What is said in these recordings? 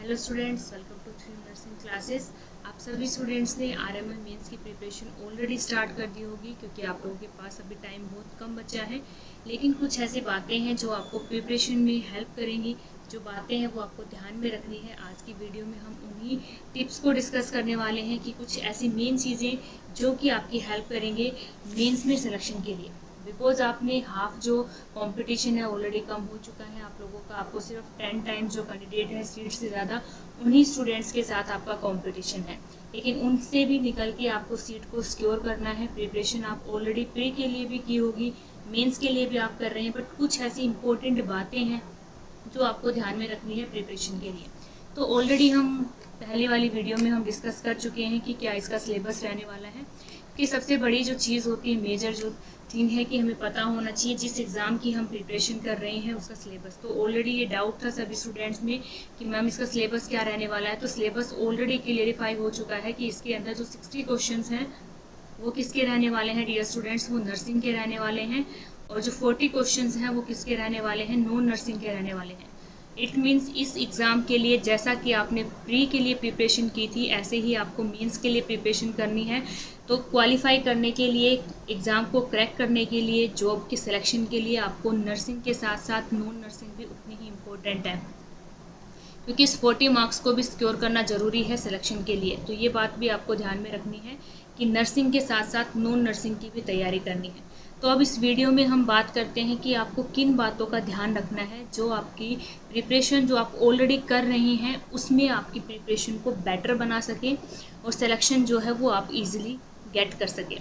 Hello students, welcome to three nursing classes. आप सभी students ने आरएमएल मेंस की प्रिपरेशन ऑलरेडी स्टार्ट कर दी होगी क्योंकि आप लोगों के पास अभी टाइम बहुत कम बचा है। लेकिन कुछ ऐसी बातें हैं जो आपको प्रिपरेशन में हेल्प करेंगी। जो बातें हैं वो आपको ध्यान में रखनी है। आज की वीडियो में हम उन्हीं टिप्स को डिस्कस करने वाले हैं कि कुछ ऐसी मेन चीज़ें जो कि आपकी हेल्प करेंगे मेंस में सिलेक्शन के लिए। बिकॉज आपने हाफ जो कंपटीशन है ऑलरेडी कम हो चुका है आप लोगों का। आपको सिर्फ 10 टाइम्स जो कैंडिडेट है सीट से ज़्यादा उन्हीं स्टूडेंट्स के साथ आपका कंपटीशन है। लेकिन उनसे भी निकल के आपको सीट को सिक्योर करना है। प्रिपरेशन आप ऑलरेडी प्री के लिए भी की होगी, मेंस के लिए भी आप कर रहे हैं, बट कुछ ऐसी इंपॉर्टेंट बातें हैं जो आपको ध्यान में रखनी है प्रिपरेशन के लिए। तो ऑलरेडी हम पहले वाली वीडियो में हम डिस्कस कर चुके हैं कि क्या इसका सिलेबस रहने वाला है। कि सबसे बड़ी जो चीज़ होती है, मेजर जो थिंग है कि हमें पता होना चाहिए जिस एग्ज़ाम की हम प्रिपरेशन कर रहे हैं उसका सिलेबस। तो ऑलरेडी ये डाउट था सभी स्टूडेंट्स में कि मैम इसका सिलेबस क्या रहने वाला है। तो सिलेबस ऑलरेडी क्लियरिफाई हो चुका है कि इसके अंदर जो 60 क्वेश्चंस हैं वो किसके रहने वाले हैं डियर स्टूडेंट्स, वो नर्सिंग के रहने वाले हैं। और जो 40 क्वेश्चंस हैं वो किसके रहने वाले हैं, नॉन नर्सिंग के रहने वाले हैं। इट मीन्स इस एग्ज़ाम के लिए जैसा कि आपने प्री के लिए प्रिपरेशन की थी ऐसे ही आपको मेंस के लिए प्रिपरेशन करनी है। तो क्वालिफाई करने के लिए, एग्ज़ाम को क्रैक करने के लिए, जॉब की सिलेक्शन के लिए आपको नर्सिंग के साथ साथ नॉन नर्सिंग भी उतनी ही इम्पोर्टेंट है, क्योंकि इस 40 मार्क्स को भी सिक्योर करना ज़रूरी है सिलेक्शन के लिए। तो ये बात भी आपको ध्यान में रखनी है कि नर्सिंग के साथ साथ नॉन नर्सिंग की भी तैयारी करनी है। तो अब इस वीडियो में हम बात करते हैं कि आपको किन बातों का ध्यान रखना है जो आपकी प्रिपरेशन जो आप ऑलरेडी कर रही हैं उसमें आपकी प्रिपरेशन को बेटर बना सके और सिलेक्शन जो है वो आप इजीली गेट कर सकें।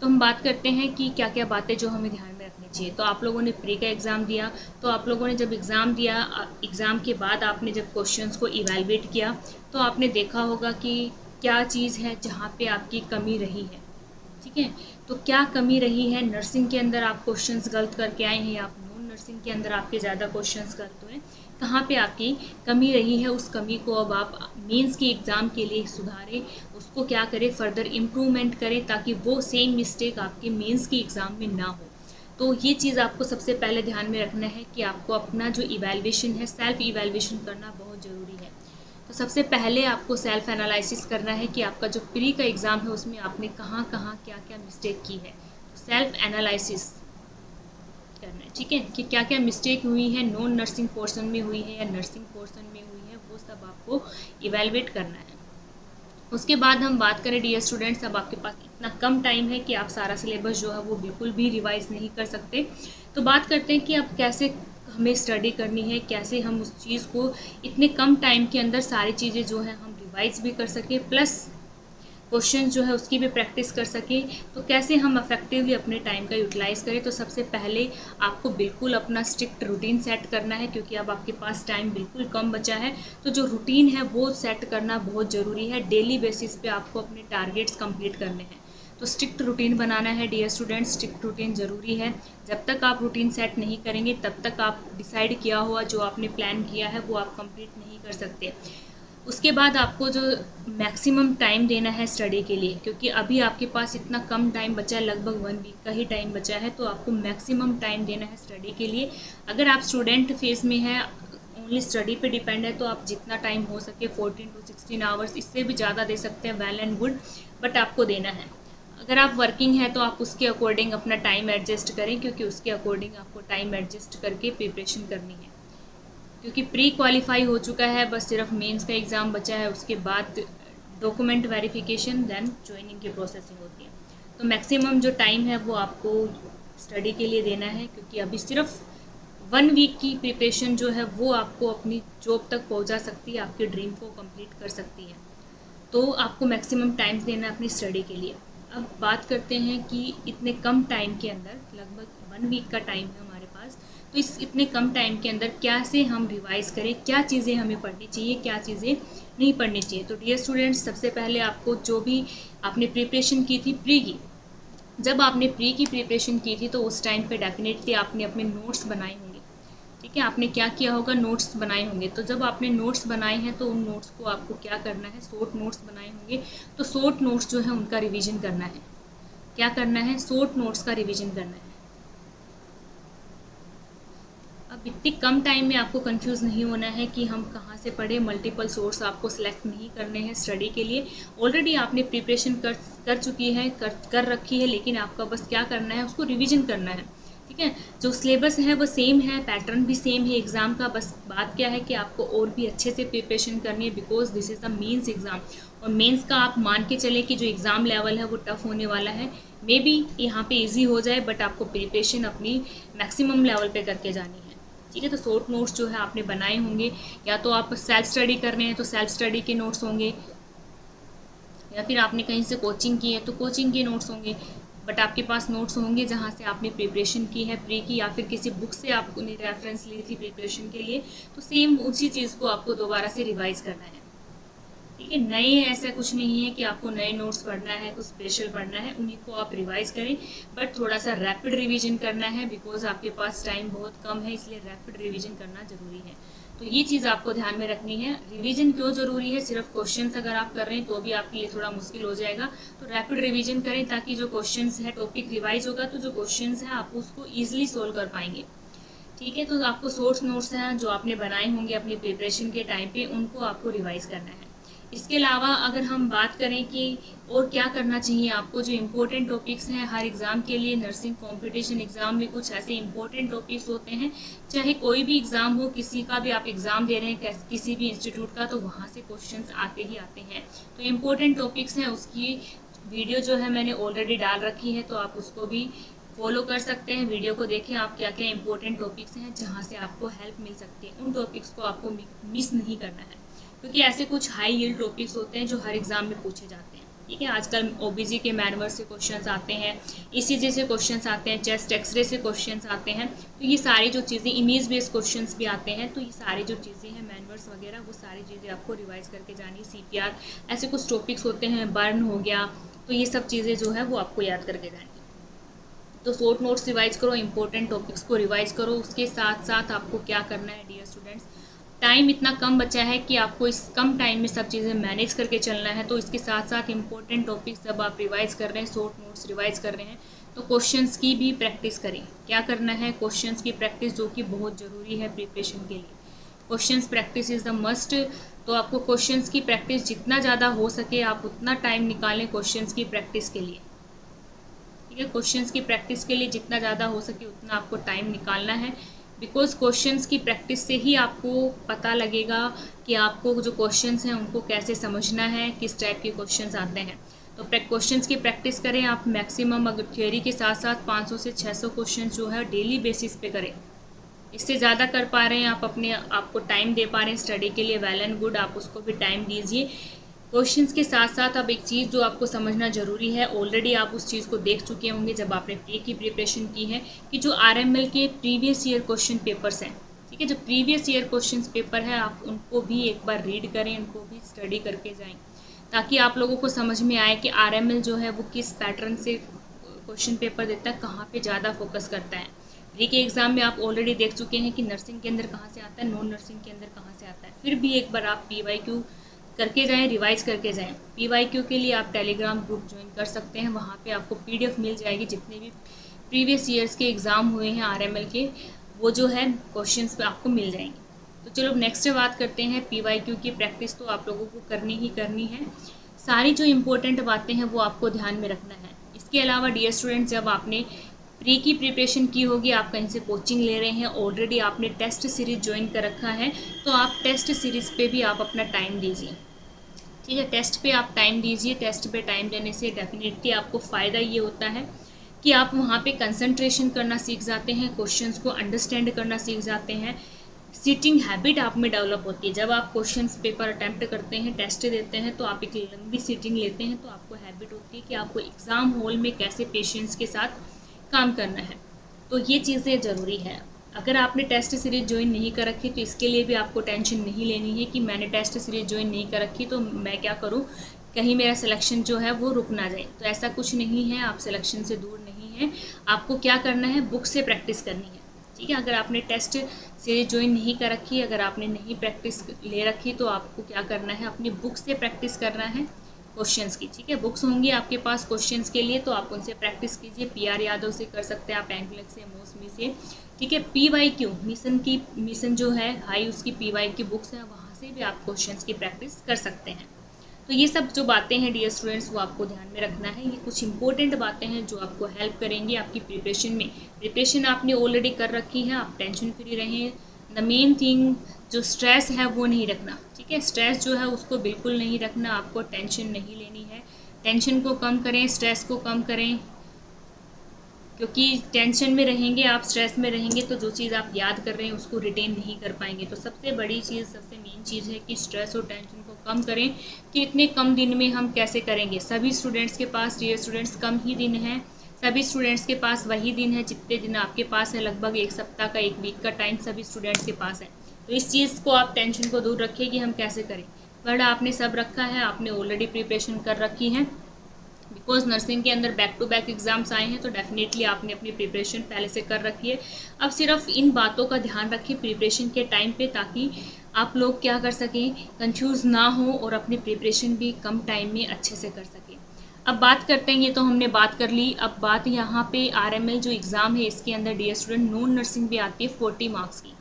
तो हम बात करते हैं कि क्या क्या बातें जो हमें ध्यान में रखनी चाहिए। तो आप लोगों ने प्री का एग्ज़ाम दिया, तो आप लोगों ने जब एग्ज़ाम दिया, एग्ज़ाम के बाद आपने जब क्वेश्चंस को इवैल्यूएट किया तो आपने देखा होगा कि क्या चीज़ है जहाँ पे आपकी कमी रही है। ठीक है, तो क्या कमी रही है, नर्सिंग के अंदर आप क्वेश्चंस गलत करके आए हैं, आप नॉन नर्सिंग के अंदर आपके ज़्यादा क्वेश्चंस गलत हुए, कहाँ पे आपकी कमी रही है, उस कमी को अब आप मेंस के एग्ज़ाम के लिए सुधारें, उसको क्या करें, फर्दर इम्प्रूवमेंट करें ताकि वो सेम मिस्टेक आपके मेंस के एग्ज़ाम में ना हो। तो ये चीज़ आपको सबसे पहले ध्यान में रखना है कि आपको अपना जो इवैल्यूएशन है, सेल्फ इवैल्यूएशन करना बहुत ज़रूरी है। तो सबसे पहले आपको सेल्फ एनालिसिस करना है कि आपका जो प्री का एग्ज़ाम है उसमें आपने कहाँ कहाँ क्या क्या मिस्टेक की है। तो सेल्फ एनालिसिस करना है, ठीक है, कि क्या क्या मिस्टेक हुई है, नॉन नर्सिंग पोर्शन में हुई है या नर्सिंग पोर्शन में हुई है, वो सब आपको इवेलुएट करना है। उसके बाद हम बात करें डियर स्टूडेंट्स, अब आपके पास इतना कम टाइम है कि आप सारा सिलेबस जो है वो बिल्कुल भी रिवाइज नहीं कर सकते। तो बात करते हैं कि अब कैसे हमें स्टडी करनी है, कैसे हम उस चीज़ को इतने कम टाइम के अंदर सारी चीज़ें जो है हम रिवाइज भी कर सकें, प्लस क्वेश्चन जो है उसकी भी प्रैक्टिस कर सकें। तो कैसे हम अफेक्टिवली अपने टाइम का यूटिलाइज़ करें। तो सबसे पहले आपको बिल्कुल अपना स्ट्रिक्ट रूटीन सेट करना है, क्योंकि अब आपके पास टाइम बिल्कुल कम बचा है। तो जो रूटीन है वो सेट करना बहुत ज़रूरी है। डेली बेसिस पे आपको अपने टारगेट्स कंप्लीट करने हैं। तो स्ट्रिक्ट रूटीन बनाना है डियर स्टूडेंट्स, स्ट्रिक्ट रूटीन ज़रूरी है। जब तक आप रूटीन सेट नहीं करेंगे तब तक आप डिसाइड किया हुआ जो आपने प्लान किया है वो आप कंप्लीट नहीं कर सकते। उसके बाद आपको जो मैक्सिमम टाइम देना है स्टडी के लिए, क्योंकि अभी आपके पास इतना कम टाइम बचा है, लगभग 1 वीक का ही टाइम बचा है। तो आपको मैक्सिमम टाइम देना है स्टडी के लिए। अगर आप स्टूडेंट फेज में हैं, ओनली स्टडी पे डिपेंड है, तो आप जितना टाइम हो सके 14 to 16 आवर्स, इससे भी ज़्यादा दे सकते हैं, वेल एंड गुड, बट आपको देना है। अगर आप वर्किंग है तो आप उसके अकॉर्डिंग अपना टाइम एडजस्ट करें, क्योंकि उसके अकॉर्डिंग आपको टाइम एडजस्ट करके प्रिपरेशन करनी है। क्योंकि प्री क्वालिफाई हो चुका है, बस सिर्फ मेंस का एग्ज़ाम बचा है। उसके बाद डॉक्यूमेंट वेरिफिकेशन, देन ज्वाइनिंग की प्रोसेसिंग होती है। तो मैक्सिमम जो टाइम है वो आपको स्टडी के लिए देना है, क्योंकि अभी सिर्फ 1 वीक की प्रिपरेशन जो है वो आपको अपनी जॉब तक पहुंचा सकती है, आपके ड्रीम को कंप्लीट कर सकती है। तो आपको मैक्सिमम टाइम देना है अपनी स्टडी के लिए। अब बात करते हैं कि इतने कम टाइम के अंदर, लगभग 1 वीक का टाइम है हमारे पास, तो इस इतने कम टाइम के अंदर कैसे हम रिवाइज़ करें, क्या चीज़ें हमें पढ़नी चाहिए, क्या चीज़ें नहीं पढ़नी चाहिए। तो डियर स्टूडेंट्स, सबसे पहले आपको जो भी आपने प्रिपरेशन की थी प्री की, जब आपने प्री की प्रिपरेशन की थी तो उस टाइम पे डेफिनेटली आपने अपने नोट्स बनाए होंगे। ठीक है, आपने क्या किया होगा, नोट्स बनाए होंगे। तो जब आपने नोट्स बनाए हैं तो उन नोट्स को आपको क्या करना है, शॉर्ट नोट्स बनाए होंगे, तो शॉर्ट नोट्स जो है उनका रिवीजन करना है। क्या करना है, शॉर्ट नोट्स का रिवीजन करना है। अब इतने कम टाइम में आपको कंफ्यूज नहीं होना है कि हम कहाँ से पढ़े। मल्टीपल सोर्स आपको सेलेक्ट नहीं करने हैं स्टडी के लिए। ऑलरेडी आपने प्रिपरेशन कर चुकी है, कर रखी है, लेकिन आपका बस क्या करना है, उसको रिवीजन करना है। ठीक है, जो सिलेबस है वो सेम है, पैटर्न भी सेम है एग्ज़ाम का। बस बात क्या है कि आपको और भी अच्छे से प्रिपरेशन करनी है, because this is the mains exam. और मेंस का आप मान के चलें कि जो एग्ज़ाम लेवल है वो टफ़ होने वाला है। मे बी यहाँ पे इजी हो जाए, बट आपको प्रिपरेशन अपनी मैक्सिमम लेवल पे करके जानी है। ठीक है, तो शॉर्ट नोट्स जो है आपने बनाए होंगे, या तो आप सेल्फ स्टडी कर रहे हैं तो सेल्फ स्टडी के नोट्स होंगे, या फिर आपने कहीं से कोचिंग की है तो कोचिंग के नोट्स होंगे। बट आपके पास नोट्स होंगे जहाँ से आपने प्रिपरेशन की है प्री की, या फिर किसी बुक से आपने रेफरेंस ली थी प्रिपरेशन के लिए, तो सेम उसी चीज़ को आपको दोबारा से रिवाइज करना है। ठीक है, नए ऐसा कुछ नहीं है कि आपको नए नोट्स पढ़ना है, कुछ स्पेशल पढ़ना है, उन्हीं को आप रिवाइज करें। बट थोड़ा सा रैपिड रिवीजन करना है, बिकॉज आपके पास टाइम बहुत कम है, इसलिए रैपिड रिवीजन करना जरूरी है। तो ये चीज़ आपको ध्यान में रखनी है। रिवीजन क्यों ज़रूरी है, सिर्फ क्वेश्चंस अगर आप कर रहे हैं तो भी आपके लिए थोड़ा मुश्किल हो जाएगा। तो रैपिड रिवीजन करें, ताकि जो क्वेश्चंस है, टॉपिक रिवाइज होगा तो जो क्वेश्चंस है आप उसको ईजिली सोल्व कर पाएंगे। ठीक है, तो आपको सोर्स नोट्स हैं जो आपने बनाए होंगे अपनी प्रिपरेशन के टाइम पे, उनको आपको रिवाइज करना है। इसके अलावा अगर हम बात करें कि और क्या करना चाहिए आपको, जो इम्पोर्टेंट टॉपिक्स हैं हर एग्ज़ाम के लिए, नर्सिंग कंपटीशन एग्ज़ाम में कुछ ऐसे इम्पोर्टेंट टॉपिक्स होते हैं। चाहे कोई भी एग्ज़ाम हो, किसी का भी आप एग्ज़ाम दे रहे हैं किसी भी इंस्टीट्यूट का, तो वहाँ से क्वेश्चंस आते ही आते हैं। तो इम्पोर्टेंट टॉपिक्स हैं, उसकी वीडियो जो है मैंने ऑलरेडी डाल रखी है, तो आप उसको भी फॉलो कर सकते हैं। वीडियो को देखें आप, क्या क्या इंपॉर्टेंट टॉपिक्स हैं जहाँ से आपको हेल्प मिल सकती है। उन टॉपिक्स को आपको मिस नहीं करना है, क्योंकि ऐसे कुछ हाई यील्ड टॉपिक्स होते हैं जो हर एग्जाम में पूछे जाते हैं। ठीक है, आजकल ओबीजी के मैनवर से क्वेश्चंस आते हैं, ईसीजी से क्वेश्चंस आते हैं, चेस्ट एक्सरे से क्वेश्चंस आते हैं। तो ये सारी जो चीज़ें, इमेज बेस्ड क्वेश्चंस भी आते हैं, तो ये सारी जो चीज़ें हैं मैनवर्स वगैरह, वो सारी चीज़ें आपको रिवाइज करके जानी। सीपीआर, ऐसे कुछ टॉपिक्स होते हैं, बर्न हो गया, तो ये सब चीज़ें जो है वो आपको याद करके जानी। तो शॉर्ट नोट्स रिवाइज करो, इंपॉर्टेंट टॉपिक्स को रिवाइज करो। उसके साथ साथ आपको क्या करना है डियर स्टूडेंट्स, टाइम इतना कम बचा है कि आपको इस कम टाइम में सब चीज़ें मैनेज करके चलना है। तो इसके साथ साथ इंपॉर्टेंट टॉपिक्स जब आप रिवाइज कर रहे हैं, शॉर्ट नोट्स रिवाइज कर रहे हैं, तो क्वेश्चंस की भी प्रैक्टिस करें। क्या करना है, क्वेश्चंस की प्रैक्टिस, जो कि बहुत ज़रूरी है प्रिपरेशन के लिए। Questions practice is the must. तो आपको क्वेश्चंस की प्रैक्टिस जितना ज़्यादा हो सके आप उतना टाइम निकालें क्वेश्चंस की प्रैक्टिस के लिए। ठीक है, क्वेश्चंस की प्रैक्टिस के लिए जितना ज़्यादा हो सके उतना आपको टाइम निकालना है, बिकॉज क्वेश्चंस की प्रैक्टिस से ही आपको पता लगेगा कि आपको जो क्वेश्चंस हैं उनको कैसे समझना है, किस टाइप के क्वेश्चंस आते हैं। तो क्वेश्चंस की प्रैक्टिस करें आप मैक्सिमम, अगर थ्योरी के साथ साथ 500 से 600 क्वेश्चन जो है डेली बेसिस पे करें। इससे ज़्यादा कर पा रहे हैं आप, अपने आपको टाइम दे पा रहे हैं स्टडी के लिए, वेल एंड गुड, आप उसको भी टाइम दीजिए। क्वेश्चंस के साथ साथ अब एक चीज़ जो आपको समझना ज़रूरी है, ऑलरेडी आप उस चीज़ को देख चुके होंगे जब आपने प्री की प्रिपरेशन की है, कि जो आरएमएल के प्रीवियस ईयर क्वेश्चन पेपर्स हैं, ठीक है, जो प्रीवियस ईयर क्वेश्चन पेपर है, आप उनको भी एक बार रीड करें, उनको भी स्टडी करके जाएं, ताकि आप लोगों को समझ में आए कि आरएमएल जो है वो किस पैटर्न से क्वेश्चन पेपर देता है, कहाँ पर ज़्यादा फोकस करता है। प्री के एग्ज़ाम में आप ऑलरेडी देख चुके हैं कि नर्सिंग के अंदर कहाँ से आता है, नॉन नर्सिंग के अंदर कहाँ से आता है। फिर भी एक बार आप PYQ करके जाएं, रिवाइज करके जाएं। PYQ के लिए आप टेलीग्राम ग्रुप ज्वाइन कर सकते हैं, वहाँ पे आपको PDF मिल जाएगी, जितने भी प्रीवियस ईयर्स के एग्ज़ाम हुए हैं RML के, वो जो है क्वेश्चंस पे आपको मिल जाएंगे। तो चलो नेक्स्ट बात करते हैं PYQ की प्रैक्टिस। तो आप लोगों को करनी ही करनी है, सारी जो इम्पोर्टेंट बातें हैं वो आपको ध्यान में रखना है। इसके अलावा डियर स्टूडेंट्स, जब आपने प्री की प्रिपरेशन की होगी, आप कहीं से कोचिंग ले रहे हैं, ऑलरेडी आपने टेस्ट सीरीज ज्वाइन कर रखा है, तो आप टेस्ट सीरीज़ पे भी आप अपना टाइम दीजिए। ठीक है, टेस्ट पे आप टाइम दीजिए। टेस्ट पे टाइम देने से डेफिनेटली आपको फ़ायदा ये होता है कि आप वहाँ पे कंसंट्रेशन करना सीख जाते हैं, क्वेश्चंस को अंडरस्टैंड करना सीख जाते हैं, सीटिंग हैबिट आप में डेवलप होती है। जब आप क्वेश्चंस पेपर अटैम्प्ट करते हैं, टेस्ट देते हैं, तो आप एक लंबी सीटिंग लेते हैं, तो आपको हैबिट होती है कि आपको एग्ज़ाम हॉल में कैसे पेशेंस के साथ काम करना है। तो ये चीज़ें ज़रूरी है। अगर आपने टेस्ट सीरीज ज्वाइन नहीं कर रखी, तो इसके लिए भी आपको टेंशन नहीं लेनी है कि मैंने टेस्ट सीरीज ज्वाइन नहीं कर रखी तो मैं क्या करूं, कहीं मेरा सिलेक्शन जो है वो रुक ना जाए। तो ऐसा कुछ नहीं है, आप सिलेक्शन से दूर नहीं हैं। आपको क्या करना है, बुक से प्रैक्टिस करनी है। ठीक है, अगर आपने टेस्ट सीरीज ज्वाइन नहीं कर रखी, अगर आपने नहीं प्रैक्टिस ले रखी, तो आपको क्या करना है, अपनी बुक से प्रैक्टिस करना है क्वेश्चंस की। ठीक है, बुक्स होंगी आपके पास क्वेश्चंस के लिए, तो आप उनसे प्रैक्टिस कीजिए। PR यादव से कर सकते हैं आप, एंकलेट से, मौसमी से, ठीक है। PYQ मिशन जो है हाई, उसकी PYQ बुक्स है, वहाँ से भी आप क्वेश्चंस की प्रैक्टिस कर सकते हैं। तो ये सब जो बातें हैं डियर स्टूडेंट्स, वो आपको ध्यान में रखना है। ये कुछ इंपॉर्टेंट बातें हैं जो आपको हेल्प करेंगी आपकी प्रिपरेशन में। प्रिपरेशन आपने ऑलरेडी कर रखी है, आप टेंशन फ्री रहें। द मेन थिंग जो स्ट्रेस है वो नहीं रखना, ठीक है। स्ट्रेस जो है उसको बिल्कुल नहीं रखना, आपको टेंशन नहीं लेनी है। टेंशन को कम करें, स्ट्रेस को कम करें, क्योंकि टेंशन में रहेंगे आप, स्ट्रेस में रहेंगे तो जो चीज़ आप याद कर रहे हैं उसको रिटेन नहीं कर पाएंगे। तो सबसे बड़ी चीज़, सबसे मेन चीज़ है कि स्ट्रेस और टेंशन को कम करें कि इतने कम दिन में हम कैसे करेंगे। सभी स्टूडेंट्स के पास, डियर स्टूडेंट्स, कम ही दिन हैं। सभी स्टूडेंट्स के पास वही दिन है जितने दिन आपके पास है, लगभग एक सप्ताह का, एक वीक का टाइम सभी स्टूडेंट्स के पास है। तो इस चीज़ को आप टेंशन को दूर रखिए कि हम कैसे करें। बट आपने सब रखा है, आपने ऑलरेडी प्रिपरेशन कर रखी है। बिकॉज नर्सिंग के अंदर बैक टू बैक एग्जाम्स आए हैं, तो डेफिनेटली आपने अपनी प्रिपरेशन पहले से कर रखी है। अब सिर्फ इन बातों का ध्यान रखिए प्रिपरेशन के टाइम पे, ताकि आप लोग क्या कर सकें, कंफ्यूज ना हो और अपनी प्रिपरेशन भी कम टाइम में अच्छे से कर सकें। अब बात करते हैं, ये तो हमने बात कर ली। अब बात यहाँ पे RML जो एग्ज़ाम है, इसके अंदर डियर स्टूडेंट नॉन नर्सिंग भी आती है 40 मार्क्स की।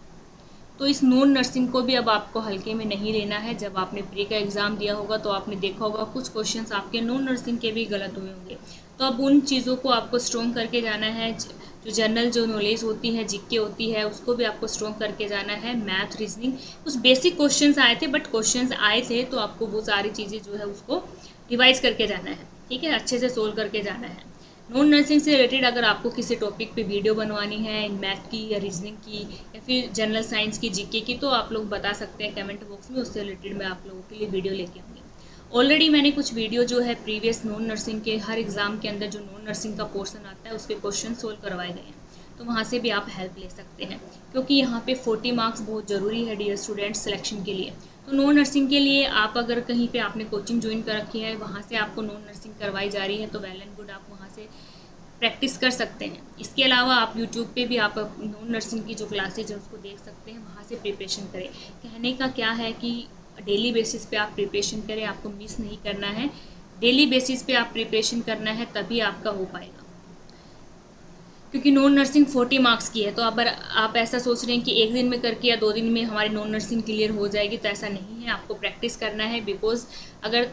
तो इस नॉन नर्सिंग को भी अब आपको हल्के में नहीं लेना है। जब आपने प्री का एग्ज़ाम दिया होगा तो आपने देखा होगा कुछ क्वेश्चंस आपके नॉन नर्सिंग के भी गलत हुए होंगे। तो अब उन चीज़ों को आपको स्ट्रॉन्ग करके जाना है। जो जनरल जो नॉलेज होती है, जीके होती है, उसको भी आपको स्ट्रॉन्ग करके जाना है। मैथ, रीजनिंग, कुछ बेसिक क्वेश्चंस आए थे, बट क्वेश्चंस आए थे तो आपको वो सारी चीज़ें जो है उसको रिवाइज करके जाना है, ठीक है, अच्छे से सोल्व करके जाना है। नॉन नर्सिंग से रिलेटेड अगर आपको किसी टॉपिक पे वीडियो बनवानी है, मैथ की या रीजनिंग की या फिर जनरल साइंस की, जीके की, तो आप लोग बता सकते हैं कमेंट बॉक्स में, उससे रिलेटेड मैं आप लोगों के लिए वीडियो लेके आऊँगी। ऑलरेडी मैंने कुछ वीडियो जो है प्रीवियस नॉन नर्सिंग के हर एग्ज़ाम के अंदर जो नॉन नर्सिंग का पोर्शन आता है उसके क्वेश्चन सोल्व करवाए गए हैं, तो वहाँ से भी आप हेल्प ले सकते हैं। क्योंकि यहाँ पे 40 मार्क्स बहुत ज़रूरी है डियर स्टूडेंट्स सिलेक्शन के लिए। तो नॉन नर्सिंग के लिए आप अगर कहीं पे आपने कोचिंग ज्वाइन कर रखी है, वहाँ से आपको नॉन नर्सिंग करवाई जा रही है, तो वेल एंड गुड, आप वहाँ से प्रैक्टिस कर सकते हैं। इसके अलावा आप यूट्यूब पे भी आप नॉन नर्सिंग की जो क्लासेज है उसको देख सकते हैं, वहाँ से प्रिपरेशन करें। कहने का क्या है कि डेली बेसिस पे आप प्रिपरेशन करें, आपको मिस नहीं करना है। डेली बेसिस पे आप प्रिपरेशन करना है, तभी आपका हो पाएगा। क्योंकि नॉन नर्सिंग 40 मार्क्स की है, तो अगर आप ऐसा सोच रहे हैं कि एक दिन में करके या 2 दिन में हमारी नॉन नर्सिंग क्लियर हो जाएगी, तो ऐसा नहीं है। आपको प्रैक्टिस करना है। बिकॉज अगर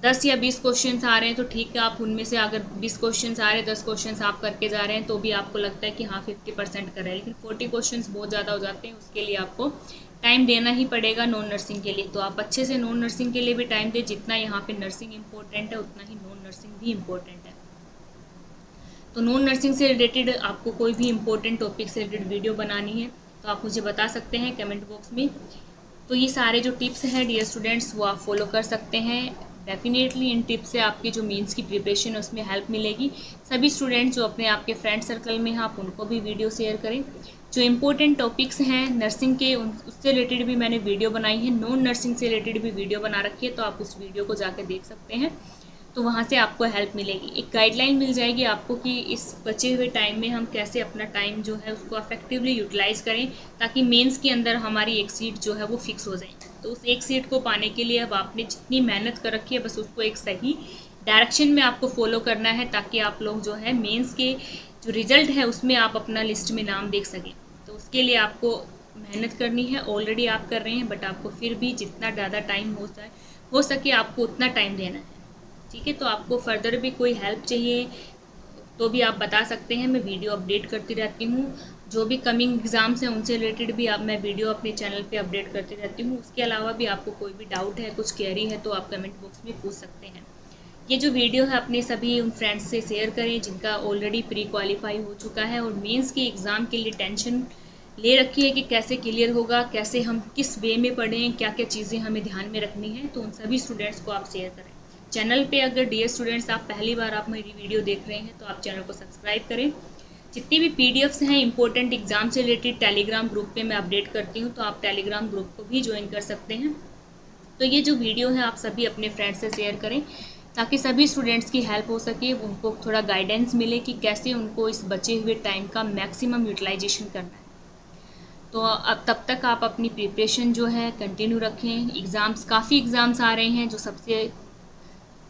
10 या 20 क्वेश्चंस आ रहे हैं तो ठीक है, आप उनमें से अगर 20 क्वेश्चंस आ रहे हैं, 10 क्वेश्चंस आप करके जा रहे हैं, तो भी आपको लगता है कि हाँ 50% कर रहे हैं। लेकिन 40 क्वेश्चंस बहुत ज़्यादा हो जाते हैं, उसके लिए आपको टाइम देना ही पड़ेगा नॉन नर्सिंग के लिए। तो आप अच्छे से नॉन नर्सिंग के लिए भी टाइम दें। जितना यहाँ पे नर्सिंग इम्पोर्टेंट है, उतना ही नॉन नर्सिंग भी इम्पोर्टेंट है। तो नॉन नर्सिंग से रिलेटेड आपको कोई भी इम्पोर्टेंट टॉपिक से रिलेटेड वीडियो बनानी है तो आप मुझे बता सकते हैं कमेंट बॉक्स में। तो ये सारे जो टिप्स हैं डियर स्टूडेंट्स, वो आप फॉलो कर सकते हैं। डेफिनेटली इन टिप्स से आपकी जो मेंस की प्रिपरेशन है उसमें हेल्प मिलेगी। सभी स्टूडेंट्स जो अपने आपके फ्रेंड सर्कल में हैं, आप उनको भी वीडियो शेयर करें। जो इम्पोर्टेंट टॉपिक्स हैं नर्सिंग के, उससे रिलेटेड भी मैंने वीडियो बनाई है। नॉन नर्सिंग से रिलेटेड भी वीडियो बना रखी है, तो आप उस वीडियो को जाकर देख सकते हैं। तो वहाँ से आपको हेल्प मिलेगी, एक गाइडलाइन मिल जाएगी आपको कि इस बचे हुए टाइम में हम कैसे अपना टाइम जो है उसको इफेक्टिवली यूटिलाइज करें, ताकि मेंस के अंदर हमारी एक सीट जो है वो फिक्स हो जाए। तो उस एक सीट को पाने के लिए अब आपने जितनी मेहनत कर रखी है, बस उसको एक सही डायरेक्शन में आपको फॉलो करना है, ताकि आप लोग जो है मेंस के जो रिजल्ट है उसमें आप अपना लिस्ट में नाम देख सकें। तो उसके लिए आपको मेहनत करनी है। ऑलरेडी आप कर रहे हैं, बट आपको फिर भी जितना ज़्यादा टाइम हो सके आपको उतना टाइम देना है, ठीक है। तो आपको फर्दर भी कोई हेल्प चाहिए तो भी आप बता सकते हैं, मैं वीडियो अपडेट करती रहती हूँ। जो भी कमिंग एग्ज़ाम्स हैं उनसे रिलेटेड भी मैं वीडियो अपने चैनल पे अपडेट करती रहती हूँ। उसके अलावा भी आपको कोई भी डाउट है, कुछ क्वेरी है, तो आप कमेंट बॉक्स में पूछ सकते हैं। ये जो वीडियो है अपने सभी उन फ्रेंड्स से शेयर करें जिनका ऑलरेडी प्री क्वालिफाई हो चुका है और मेंस के एग्ज़ाम के लिए टेंशन ले रखी है कि कैसे क्लियर होगा, कैसे हम किस वे में पढ़ें, क्या क्या चीज़ें हमें ध्यान में रखनी है। तो उन सभी स्टूडेंट्स को आप शेयर करें। चैनल पे अगर डियर स्टूडेंट्स आप पहली बार आप मेरी वीडियो देख रहे हैं तो आप चैनल को सब्सक्राइब करें। जितनी भी पीडीएफ्स हैं इंपॉर्टेंट एग्जाम से रिलेटेड टेलीग्राम ग्रुप पे मैं अपडेट करती हूँ, तो आप टेलीग्राम ग्रुप को भी ज्वाइन कर सकते हैं। तो ये जो वीडियो है आप सभी अपने फ्रेंड्स से शेयर करें ताकि सभी स्टूडेंट्स की हेल्प हो सके, उनको थोड़ा गाइडेंस मिले कि कैसे उनको इस बचे हुए टाइम का मैक्सिमम यूटिलाइजेशन करना है। तो अब तब तक आप अपनी प्रिपरेशन जो है कंटिन्यू रखें। काफ़ी एग्ज़ाम्स आ रहे हैं जो सबसे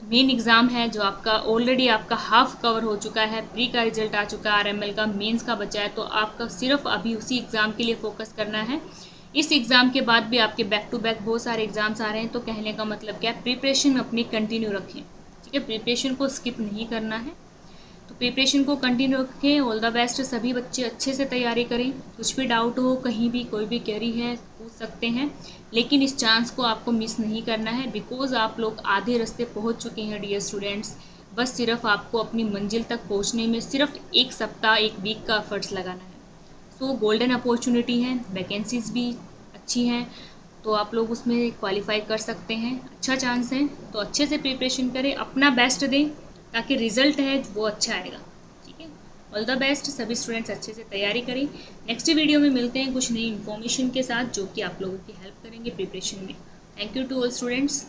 मेन एग्ज़ाम है जो आपका ऑलरेडी आपका हाफ कवर हो चुका है, प्री का रिजल्ट आ चुका है, आरएमएल का मेंस का बचा है, तो आपका सिर्फ अभी उसी एग्ज़ाम के लिए फोकस करना है। इस एग्ज़ाम के बाद भी आपके बैक टू बैक बहुत सारे एग्ज़ाम्स आ रहे हैं, तो कहने का मतलब क्या है, प्रिपरेशन अपनी कंटिन्यू रखें, ठीक है, प्रिपरेशन को स्किप नहीं करना है, तो प्रिपरेशन को कंटिन्यू रखें। ऑल द बेस्ट, सभी बच्चे अच्छे से तैयारी करें। कुछ भी डाउट हो, कहीं भी कोई भी क्वेरी है, पूछ सकते हैं, लेकिन इस चांस को आपको मिस नहीं करना है, बिकॉज आप लोग आधे रास्ते पहुंच चुके हैं डियर स्टूडेंट्स। बस सिर्फ आपको अपनी मंजिल तक पहुंचने में सिर्फ एक सप्ताह, एक वीक का एफर्ट्स लगाना है। सो गोल्डन अपॉर्चुनिटी है, वैकेंसीज भी अच्छी हैं, तो आप लोग उसमें क्वालिफाई कर सकते हैं, अच्छा चांस है। तो अच्छे से प्रिपरेशन करें, अपना बेस्ट दें, ताकि रिजल्ट है वो अच्छा आएगा, ठीक है। ऑल द बेस्ट, सभी स्टूडेंट्स अच्छे से तैयारी करें। नेक्स्ट वीडियो में मिलते हैं कुछ नई इन्फॉर्मेशन के साथ जो कि आप लोगों की हेल्प करेंगे प्रिपरेशन में। Thank you to all students.